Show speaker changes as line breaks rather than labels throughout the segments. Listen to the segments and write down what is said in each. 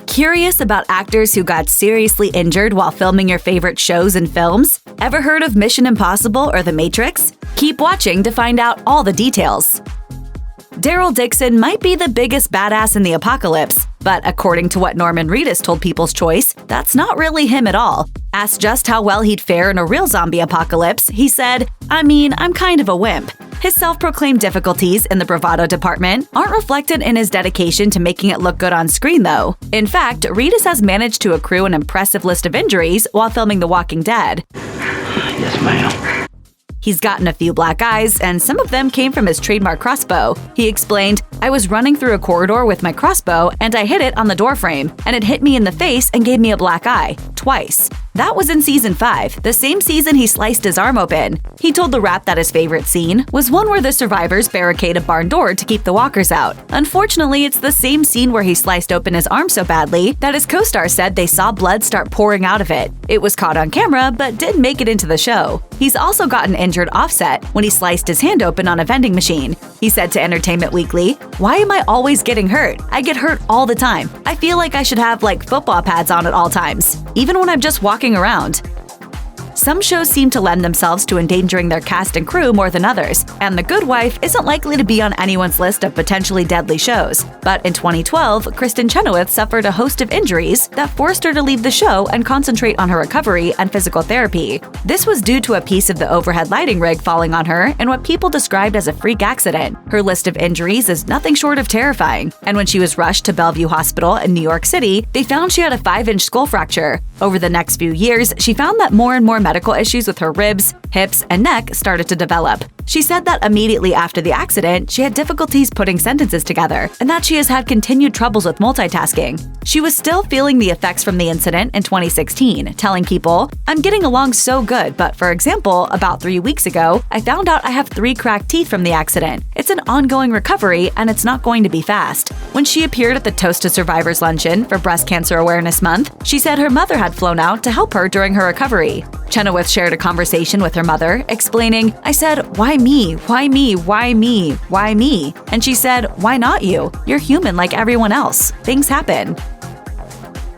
Curious about actors who got seriously injured while filming your favorite shows and films? Ever heard of Mission Impossible or The Matrix? Keep watching to find out all the details. Daryl Dixon might be the biggest badass in the apocalypse, but according to what Norman Reedus told People's Choice, that's not really him at all. Asked just how well he'd fare in a real zombie apocalypse, he said, I'm kind of a wimp. His self-proclaimed difficulties in the bravado department aren't reflected in his dedication to making it look good on screen, though. In fact, Reedus has managed to accrue an impressive list of injuries while filming The Walking Dead.
Yes, ma'am.
He's gotten a few black eyes, and some of them came from his trademark crossbow. He explained, I was running through a corridor with my crossbow, and I hit it on the doorframe, and it hit me in the face and gave me a black eye. Twice. That was in Season 5, the same season he sliced his arm open. He told The Wrap that his favorite scene was one where the survivors barricade a barn door to keep the walkers out. Unfortunately, it's the same scene where he sliced open his arm so badly that his co-star said they saw blood start pouring out of it. It was caught on camera, but didn't make it into the show. He's also gotten injured offset when he sliced his hand open on a vending machine. He said to Entertainment Weekly, "Why am I always getting hurt? I get hurt all the time. I feel like I should have football pads on at all times, even when I'm just walking around." Some shows seem to lend themselves to endangering their cast and crew more than others, and The Good Wife isn't likely to be on anyone's list of potentially deadly shows. But in 2012, Kristin Chenoweth suffered a host of injuries that forced her to leave the show and concentrate on her recovery and physical therapy. This was due to a piece of the overhead lighting rig falling on her in what people described as a freak accident. Her list of injuries is nothing short of terrifying, and when she was rushed to Bellevue Hospital in New York City, they found she had a 5-inch skull fracture. Over the next few years, she found that more and more medical issues with her ribs, hips, and neck started to develop. She said that immediately after the accident, she had difficulties putting sentences together, and that she has had continued troubles with multitasking. She was still feeling the effects from the incident in 2016, telling people, "I'm getting along so good, but for example, about 3 weeks ago, I found out I have 3 cracked teeth from the accident. It's an ongoing recovery, and it's not going to be fast." When she appeared at the Toast to Survivors luncheon for Breast Cancer Awareness Month, she said her mother had flown out to help her during her recovery. Chenoweth shared a conversation with her mother, explaining, "I said, why me? Why me? Why me? Why me?" And she said, "Why not you? You're human like everyone else. Things happen."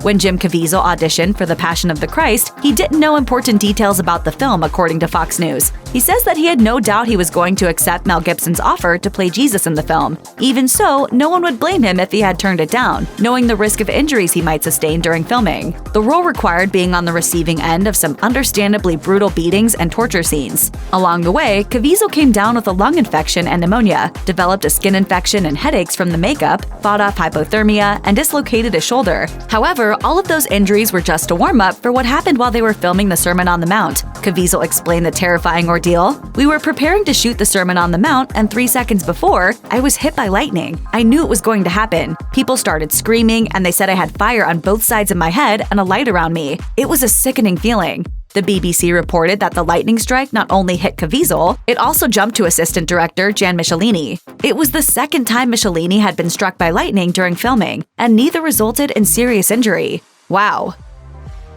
When Jim Caviezel auditioned for The Passion of the Christ, he didn't know important details about the film, according to Fox News. He says that he had no doubt he was going to accept Mel Gibson's offer to play Jesus in the film. Even so, no one would blame him if he had turned it down, knowing the risk of injuries he might sustain during filming. The role required being on the receiving end of some understandably brutal beatings and torture scenes. Along the way, Caviezel came down with a lung infection and pneumonia, developed a skin infection and headaches from the makeup, fought off hypothermia, and dislocated his shoulder. However, all of those injuries were just a warm-up for what happened while they were filming the Sermon on the Mount. Caviezel explained the terrifying ordeal. "We were preparing to shoot the Sermon on the Mount, and 3 seconds before, I was hit by lightning. I knew it was going to happen. People started screaming, and they said I had fire on both sides of my head and a light around me. It was a sickening feeling." The BBC reported that the lightning strike not only hit Caviezel, it also jumped to assistant director Jan Michelini. It was the second time Michelini had been struck by lightning during filming, and neither resulted in serious injury. Wow.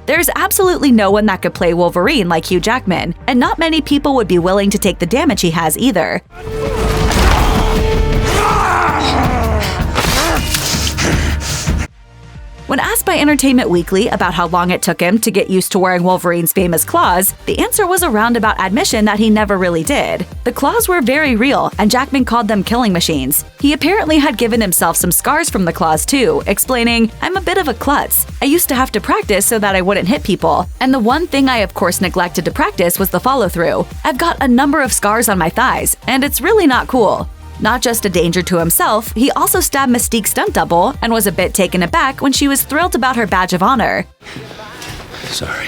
There's absolutely no one that could play Wolverine like Hugh Jackman, and not many people would be willing to take the damage he has either. When asked by Entertainment Weekly about how long it took him to get used to wearing Wolverine's famous claws, the answer was a roundabout admission that he never really did. The claws were very real, and Jackman called them killing machines. He apparently had given himself some scars from the claws too, explaining, "I'm a bit of a klutz. I used to have to practice so that I wouldn't hit people. And the one thing I of course neglected to practice was the follow-through. I've got a number of scars on my thighs, and it's really not cool." Not just a danger to himself, he also stabbed Mystique's stunt double and was a bit taken aback when she was thrilled about her badge of honor.
Sorry.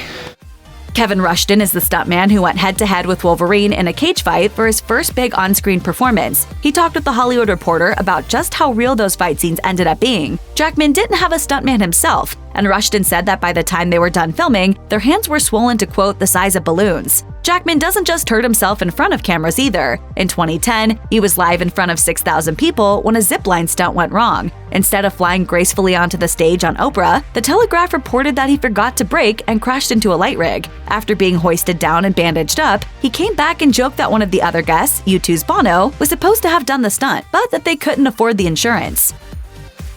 Kevin Rushton is the stuntman who went head-to-head with Wolverine in a cage fight for his first big on-screen performance. He talked with The Hollywood Reporter about just how real those fight scenes ended up being. Jackman didn't have a stuntman himself, and Rushton said that by the time they were done filming, their hands were swollen to, quote, "the size of balloons." Jackman doesn't just hurt himself in front of cameras either. In 2010, he was live in front of 6,000 people when a zipline stunt went wrong. Instead of flying gracefully onto the stage on Oprah, The Telegraph reported that he forgot to brake and crashed into a light rig. After being hoisted down and bandaged up, he came back and joked that one of the other guests, U2's Bono, was supposed to have done the stunt, but that they couldn't afford the insurance.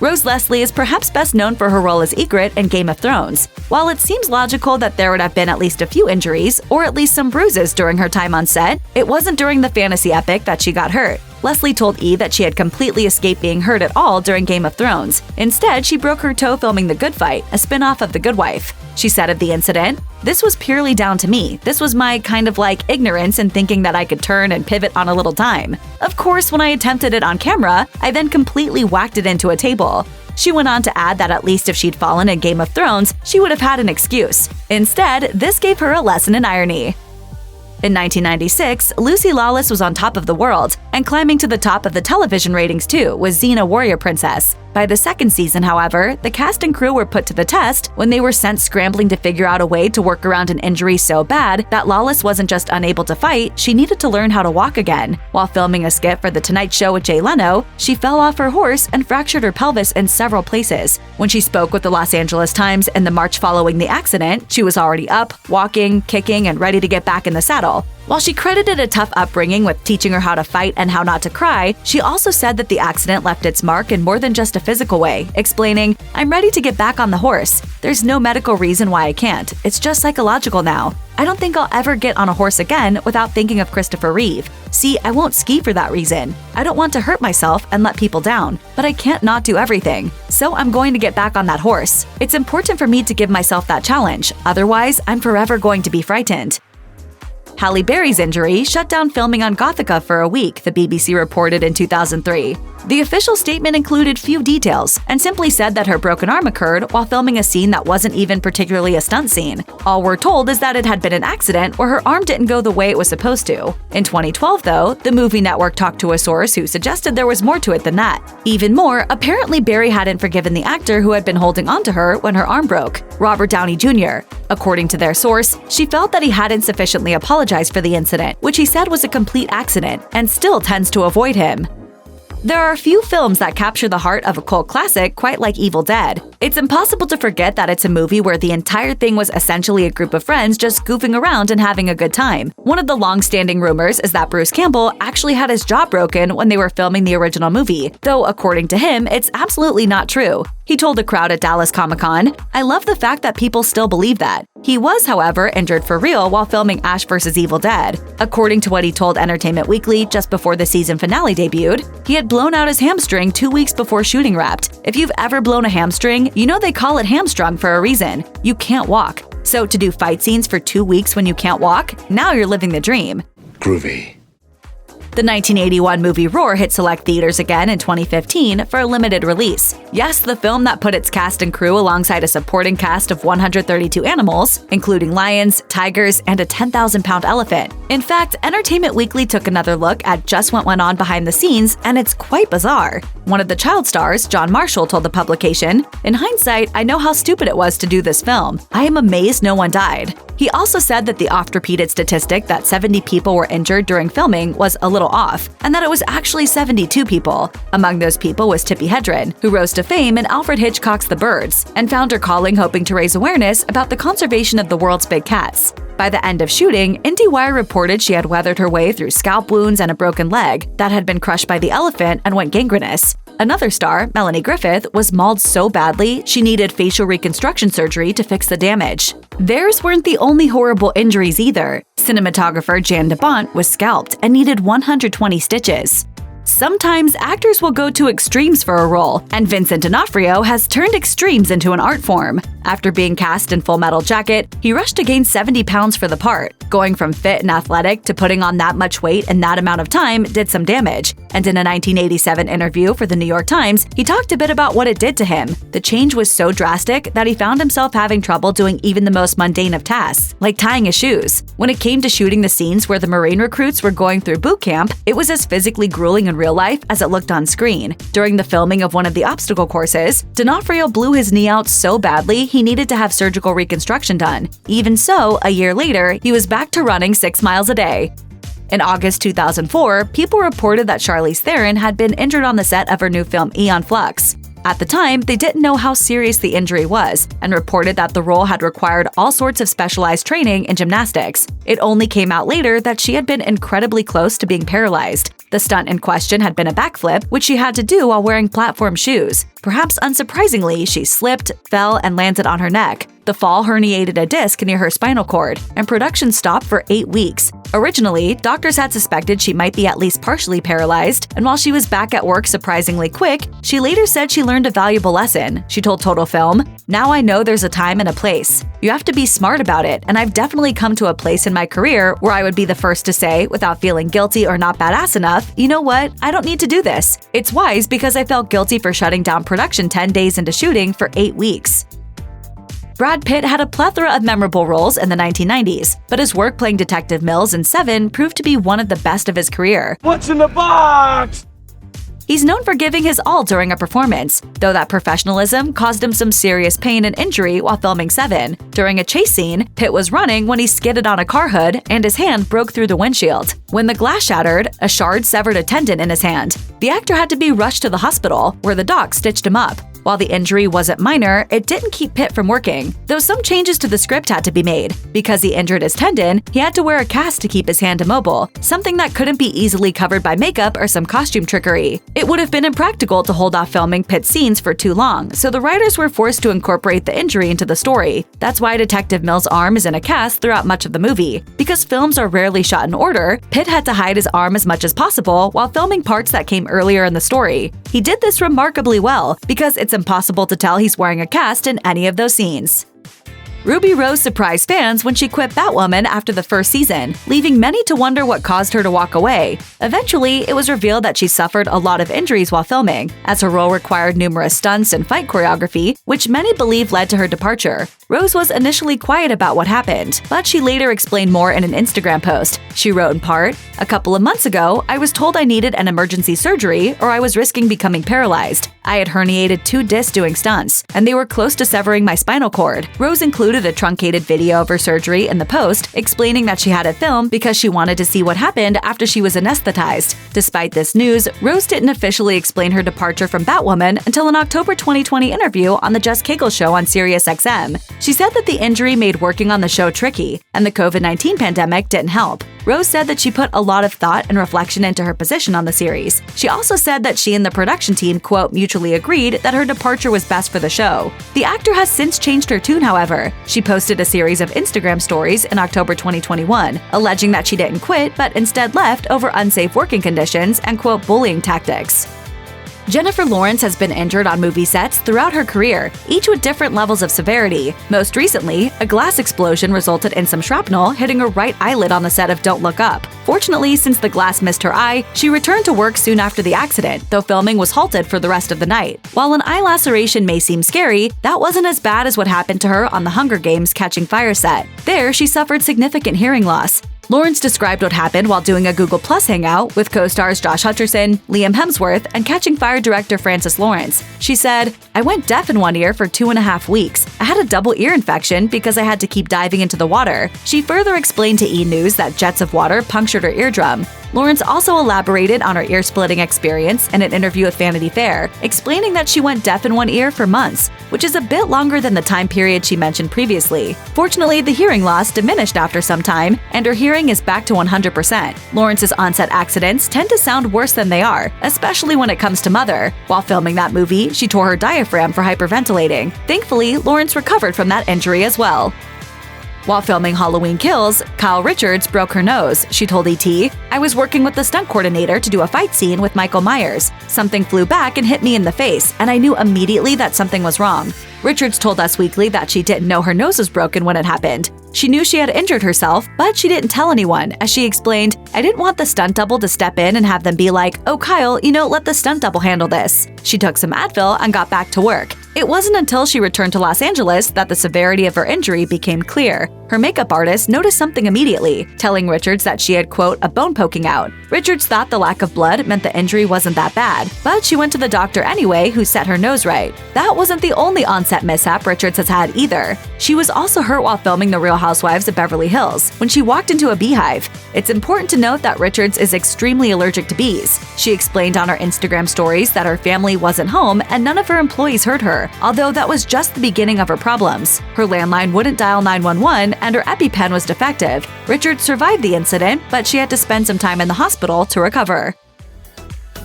Rose Leslie is perhaps best known for her role as Ygritte in Game of Thrones. While it seems logical that there would have been at least a few injuries, or at least some bruises during her time on set, it wasn't during the fantasy epic that she got hurt. Leslie told E! that she had completely escaped being hurt at all during Game of Thrones. Instead, she broke her toe filming The Good Fight, a spin-off of The Good Wife. She said of the incident, "This was purely down to me. This was my kind of like ignorance in thinking that I could turn and pivot on a little dime. Of course, when I attempted it on camera, I then completely whacked it into a table." She went on to add that at least if she'd fallen in Game of Thrones, she would have had an excuse. Instead, this gave her a lesson in irony. In 1996, Lucy Lawless was on top of the world, and climbing to the top of the television ratings too was Xena Warrior Princess. By the second season, however, the cast and crew were put to the test when they were sent scrambling to figure out a way to work around an injury so bad that Lawless wasn't just unable to fight, she needed to learn how to walk again. While filming a skit for The Tonight Show with Jay Leno, she fell off her horse and fractured her pelvis in several places. When she spoke with the Los Angeles Times in the March following the accident, she was already up, walking, kicking, and ready to get back in the saddle. While she credited a tough upbringing with teaching her how to fight and how not to cry, she also said that the accident left its mark in more than just a physical way, explaining, "I'm ready to get back on the horse. There's no medical reason why I can't. It's just psychological now. I don't think I'll ever get on a horse again without thinking of Christopher Reeve. See, I won't ski for that reason. I don't want to hurt myself and let people down, but I can't not do everything. So I'm going to get back on that horse. It's important for me to give myself that challenge. Otherwise, I'm forever going to be frightened." Halle Berry's injury shut down filming on Gothika for a week, the BBC reported in 2003. The official statement included few details and simply said that her broken arm occurred while filming a scene that wasn't even particularly a stunt scene. All we're told is that it had been an accident where her arm didn't go the way it was supposed to. In 2012, though, the movie network talked to a source who suggested there was more to it than that. Even more, apparently Berry hadn't forgiven the actor who had been holding onto her when her arm broke, Robert Downey Jr. According to their source, she felt that he hadn't sufficiently apologized for the incident, which he said was a complete accident, and still tends to avoid him. There are a few films that capture the heart of a cult classic quite like Evil Dead. It's impossible to forget that it's a movie where the entire thing was essentially a group of friends just goofing around and having a good time. One of the long-standing rumors is that Bruce Campbell actually had his jaw broken when they were filming the original movie, though according to him, it's absolutely not true. He told a crowd at Dallas Comic-Con, "I love the fact that people still believe that." He was, however, injured for real while filming Ash vs. Evil Dead. According to what he told Entertainment Weekly just before the season finale debuted, he had blown out his hamstring 2 weeks before shooting wrapped. If you've ever blown a hamstring, you know they call it hamstrung for a reason. You can't walk. So to do fight scenes for 2 weeks when you can't walk, now you're living the dream.
Groovy.
The 1981 movie Roar hit select theaters again in 2015 for a limited release. Yes, the film that put its cast and crew alongside a supporting cast of 132 animals, including lions, tigers, and a 10,000-pound elephant. In fact, Entertainment Weekly took another look at just what went on behind the scenes, and it's quite bizarre. One of the child stars, John Marshall, told the publication, "In hindsight, I know how stupid it was to do this film. I am amazed no one died." He also said that the oft-repeated statistic that 70 people were injured during filming was a little off, and that it was actually 72 people. Among those people was Tippi Hedren, who rose to fame in Alfred Hitchcock's The Birds, and found her calling hoping to raise awareness about the conservation of the world's big cats. By the end of shooting, IndieWire reported she had weathered her way through scalp wounds and a broken leg that had been crushed by the elephant and went gangrenous. Another star, Melanie Griffith, was mauled so badly she needed facial reconstruction surgery to fix the damage. Theirs weren't the only horrible injuries either. Cinematographer Jan de Bont was scalped and needed 120 stitches. Sometimes actors will go to extremes for a role, and Vincent D'Onofrio has turned extremes into an art form. After being cast in Full Metal Jacket, he rushed to gain 70 pounds for the part. Going from fit and athletic to putting on that much weight in that amount of time did some damage, and in a 1987 interview for the New York Times, he talked a bit about what it did to him. The change was so drastic that he found himself having trouble doing even the most mundane of tasks, like tying his shoes. When it came to shooting the scenes where the Marine recruits were going through boot camp, it was as physically grueling in real life as it looked on screen. During the filming of one of the obstacle courses, D'Onofrio blew his knee out so badly he needed to have surgical reconstruction done. Even so, a year later, he was back to running 6 miles a day. In August 2004, people reported that Charlize Theron had been injured on the set of her new film Aeon Flux. At the time, they didn't know how serious the injury was and reported that the role had required all sorts of specialized training in gymnastics. It only came out later that she had been incredibly close to being paralyzed. The stunt in question had been a backflip, which she had to do while wearing platform shoes. Perhaps unsurprisingly, she slipped, fell, and landed on her neck. The fall herniated a disc near her spinal cord, and production stopped for 8 weeks. Originally, doctors had suspected she might be at least partially paralyzed, and while she was back at work surprisingly quick, she later said she learned a valuable lesson. She told Total Film, "Now I know there's a time and a place. You have to be smart about it, and I've definitely come to a place in my career where I would be the first to say, without feeling guilty or not badass enough, you know what, I don't need to do this. It's wise because I felt guilty for shutting down production 10 days into shooting for 8 weeks." Brad Pitt had a plethora of memorable roles in the 1990s, but his work playing Detective Mills in Seven proved to be one of the best of his career.
What's in the box?
He's known for giving his all during a performance, though that professionalism caused him some serious pain and injury while filming Seven. During a chase scene, Pitt was running when he skidded on a car hood and his hand broke through the windshield. When the glass shattered, a shard severed a tendon in his hand. The actor had to be rushed to the hospital, where the doc stitched him up. While the injury wasn't minor, it didn't keep Pitt from working, though some changes to the script had to be made. Because he injured his tendon, he had to wear a cast to keep his hand immobile, something that couldn't be easily covered by makeup or some costume trickery. It would have been impractical to hold off filming Pitt's scenes for too long, so the writers were forced to incorporate the injury into the story. That's why Detective Mills' arm is in a cast throughout much of the movie. Because films are rarely shot in order, Pitt had to hide his arm as much as possible while filming parts that came earlier in the story. He did this remarkably well, because it's impossible to tell he's wearing a cast in any of those scenes. Ruby Rose surprised fans when she quit Batwoman after the first season, leaving many to wonder what caused her to walk away. Eventually, it was revealed that she suffered a lot of injuries while filming, as her role required numerous stunts and fight choreography, which many believe led to her departure. Rose was initially quiet about what happened, but she later explained more in an Instagram post. She wrote in part, "A couple of months ago, I was told I needed an emergency surgery or I was risking becoming paralyzed. I had herniated 2 discs doing stunts, and they were close to severing my spinal cord." Rose included a truncated video of her surgery in the post, explaining that she had it filmed because she wanted to see what happened after she was anesthetized. Despite this news, Rose didn't officially explain her departure from Batwoman until an October 2020 interview on the Just Cagle show on SiriusXM. She said that the injury made working on the show tricky, and the COVID-19 pandemic didn't help. Rose said that she put a lot of thought and reflection into her position on the series. She also said that she and the production team, quote, mutually agreed that her departure was best for the show. The actor has since changed her tune, however. She posted a series of Instagram stories in October 2021, alleging that she didn't quit but instead left over unsafe working conditions and, quote, bullying tactics. Jennifer Lawrence has been injured on movie sets throughout her career, each with different levels of severity. Most recently, a glass explosion resulted in some shrapnel hitting her right eyelid on the set of Don't Look Up. Fortunately, since the glass missed her eye, she returned to work soon after the accident, though filming was halted for the rest of the night. While an eye laceration may seem scary, that wasn't as bad as what happened to her on the Hunger Games Catching Fire set. There, she suffered significant hearing loss. Lawrence described what happened while doing a Google Plus hangout with co-stars Josh Hutcherson, Liam Hemsworth, and Catching Fire director Francis Lawrence. She said, "I went deaf in one ear for 2.5 weeks. I had a double ear infection because I had to keep diving into the water." She further explained to E! News that jets of water punctured her eardrum. Lawrence also elaborated on her ear-splitting experience in an interview with Vanity Fair, explaining that she went deaf in one ear for months, which is a bit longer than the time period she mentioned previously. Fortunately, the hearing loss diminished after some time, and her hearing is back to 100%. Lawrence's on-set accidents tend to sound worse than they are, especially when it comes to Mother. While filming that movie, she tore her diaphragm for hyperventilating. Thankfully, Lawrence recovered from that injury as well. While filming Halloween Kills, Kyle Richards broke her nose. She told ET, "I was working with the stunt coordinator to do a fight scene with Michael Myers. Something flew back and hit me in the face, and I knew immediately that something was wrong." Richards told Us Weekly that she didn't know her nose was broken when it happened. She knew she had injured herself, but she didn't tell anyone. As she explained, "I didn't want the stunt double to step in and have them be like, 'Oh, Kyle, let the stunt double handle this.' She took some Advil and got back to work. It wasn't until she returned to Los Angeles that the severity of her injury became clear. Her makeup artist noticed something immediately, telling Richards that she had, quote, a bone poking out. Richards thought the lack of blood meant the injury wasn't that bad, but she went to the doctor anyway, who set her nose right. That wasn't the only on-set mishap Richards has had either. She was also hurt while filming The Real Housewives of Beverly Hills, when she walked into a beehive. It's important to note that Richards is extremely allergic to bees. She explained on her Instagram stories that her family wasn't home and none of her employees heard her, although that was just the beginning of her problems. Her landline wouldn't dial 911 and her EpiPen was defective. Richards survived the incident, but she had to spend some time in the hospital to recover.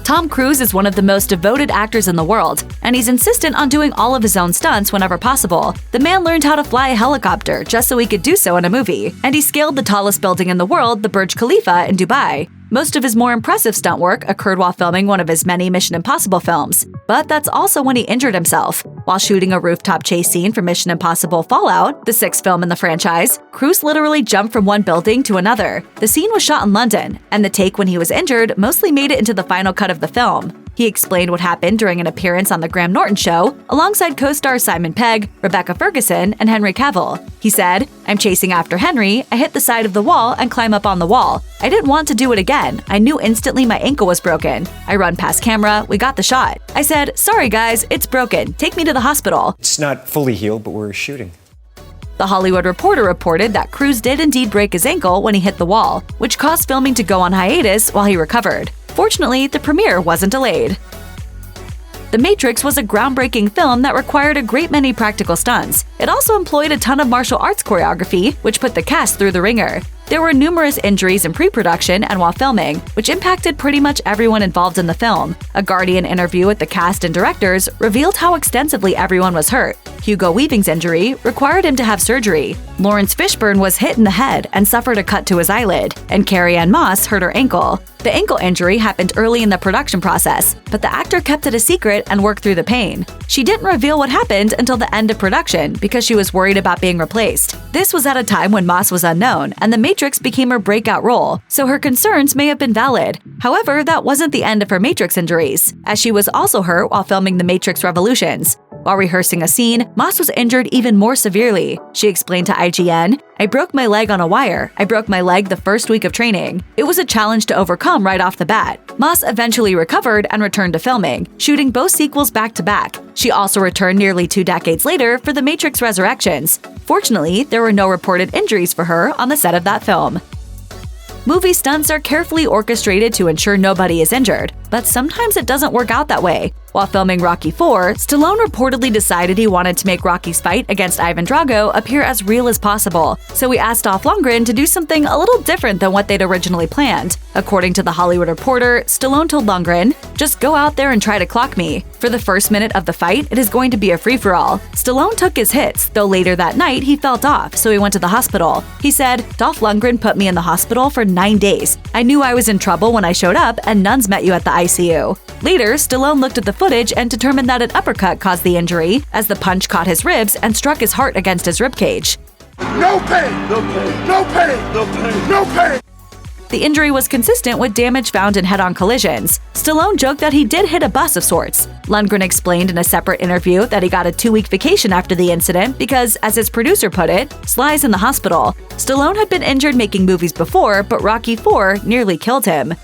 Tom Cruise is one of the most devoted actors in the world, and he's insistent on doing all of his own stunts whenever possible. The man learned how to fly a helicopter just so he could do so in a movie, and he scaled the tallest building in the world, the Burj Khalifa in Dubai. Most of his more impressive stunt work occurred while filming one of his many Mission Impossible films, but that's also when he injured himself. While shooting a rooftop chase scene for Mission Impossible Fallout, the 6th film in the franchise, Cruise literally jumped from one building to another. The scene was shot in London, and the take when he was injured mostly made it into the final cut of the film. He explained what happened during an appearance on The Graham Norton Show alongside co-stars Simon Pegg, Rebecca Ferguson, and Henry Cavill. He said, "I'm chasing after Henry, I hit the side of the wall and climb up on the wall. I didn't want to do it again. I knew instantly my ankle was broken. I run past camera, we got the shot. I said, sorry guys, it's broken, take me to the hospital."
It's not fully healed, but we're shooting.
The Hollywood Reporter reported that Cruise did indeed break his ankle when he hit the wall, which caused filming to go on hiatus while he recovered. Fortunately, the premiere wasn't delayed. The Matrix was a groundbreaking film that required a great many practical stunts. It also employed a ton of martial arts choreography, which put the cast through the ringer. There were numerous injuries in pre-production and while filming, which impacted pretty much everyone involved in the film. A Guardian interview with the cast and directors revealed how extensively everyone was hurt. Hugo Weaving's injury required him to have surgery. Lawrence Fishburne was hit in the head and suffered a cut to his eyelid, and Carrie-Anne Moss hurt her ankle. The ankle injury happened early in the production process, but the actor kept it a secret and worked through the pain. She didn't reveal what happened until the end of production because she was worried about being replaced. This was at a time when Moss was unknown, and The Matrix became her breakout role, so her concerns may have been valid. However, that wasn't the end of her Matrix injuries, as she was also hurt while filming The Matrix Revolutions. While rehearsing a scene, Moss was injured even more severely. She explained to IGN, "I broke my leg on a wire. I broke my leg the first week of training. It was a challenge to overcome right off the bat." Moss eventually recovered and returned to filming, shooting both sequels back to back. She also returned nearly 2 decades later for The Matrix Resurrections. Fortunately, there were no reported injuries for her on the set of that film. Movie stunts are carefully orchestrated to ensure nobody is injured, but sometimes it doesn't work out that way. While filming Rocky IV, Stallone reportedly decided he wanted to make Rocky's fight against Ivan Drago appear as real as possible, so he asked Dolph Lundgren to do something a little different than what they'd originally planned. According to The Hollywood Reporter, Stallone told Lundgren, "Just go out there and try to clock me. For the first minute of the fight, it is going to be a free-for-all." Stallone took his hits, though later that night he felt off, so he went to the hospital. He said, "Dolph Lundgren put me in the hospital for 9 days. I knew I was in trouble when I showed up and nuns met you at the ICU." Later, Stallone looked at the footage and determined that an uppercut caused the injury, as the punch caught his ribs and struck his heart against his ribcage.
No pain! No pain! No pain! No pain! No pain!
The injury was consistent with damage found in head-on collisions. Stallone joked that he did hit a bus of sorts. Lundgren explained in a separate interview that he got a 2-week vacation after the incident because, as his producer put it, Sly's in the hospital. Stallone had been injured making movies before, but Rocky IV nearly killed him.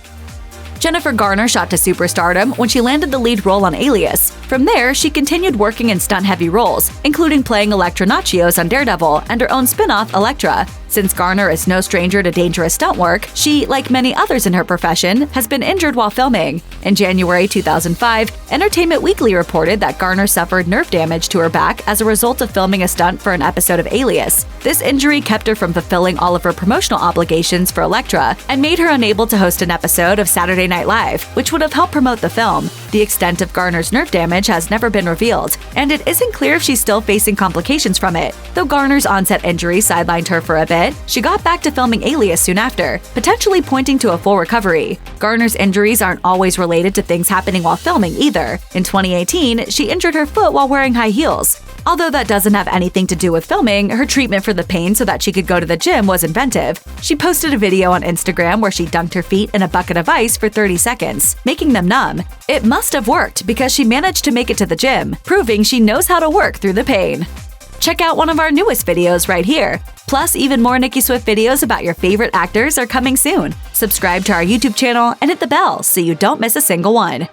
Jennifer Garner shot to superstardom when she landed the lead role on Alias. From there, she continued working in stunt-heavy roles, including playing Elektra Natchios on Daredevil and her own spin-off, Elektra. Since Garner is no stranger to dangerous stunt work, she, like many others in her profession, has been injured while filming. In January 2005, Entertainment Weekly reported that Garner suffered nerve damage to her back as a result of filming a stunt for an episode of Alias. This injury kept her from fulfilling all of her promotional obligations for Elektra and made her unable to host an episode of Saturday Night Live, which would have helped promote the film. The extent of Garner's nerve damage has never been revealed, and it isn't clear if she's still facing complications from it. Though Garner's onset injury sidelined her for a bit, she got back to filming Alias soon after, potentially pointing to a full recovery. Garner's injuries aren't always related to things happening while filming either. In 2018, she injured her foot while wearing high heels. Although that doesn't have anything to do with filming, her treatment for the pain so that she could go to the gym was inventive. She posted a video on Instagram where she dunked her feet in a bucket of ice for 30 seconds, making them numb. It must have worked because she managed to make it to the gym, proving she knows how to work through the pain. Check out one of our newest videos right here. Plus, even more Nicki Swift videos about your favorite actors are coming soon. Subscribe to our YouTube channel and hit the bell so you don't miss a single one.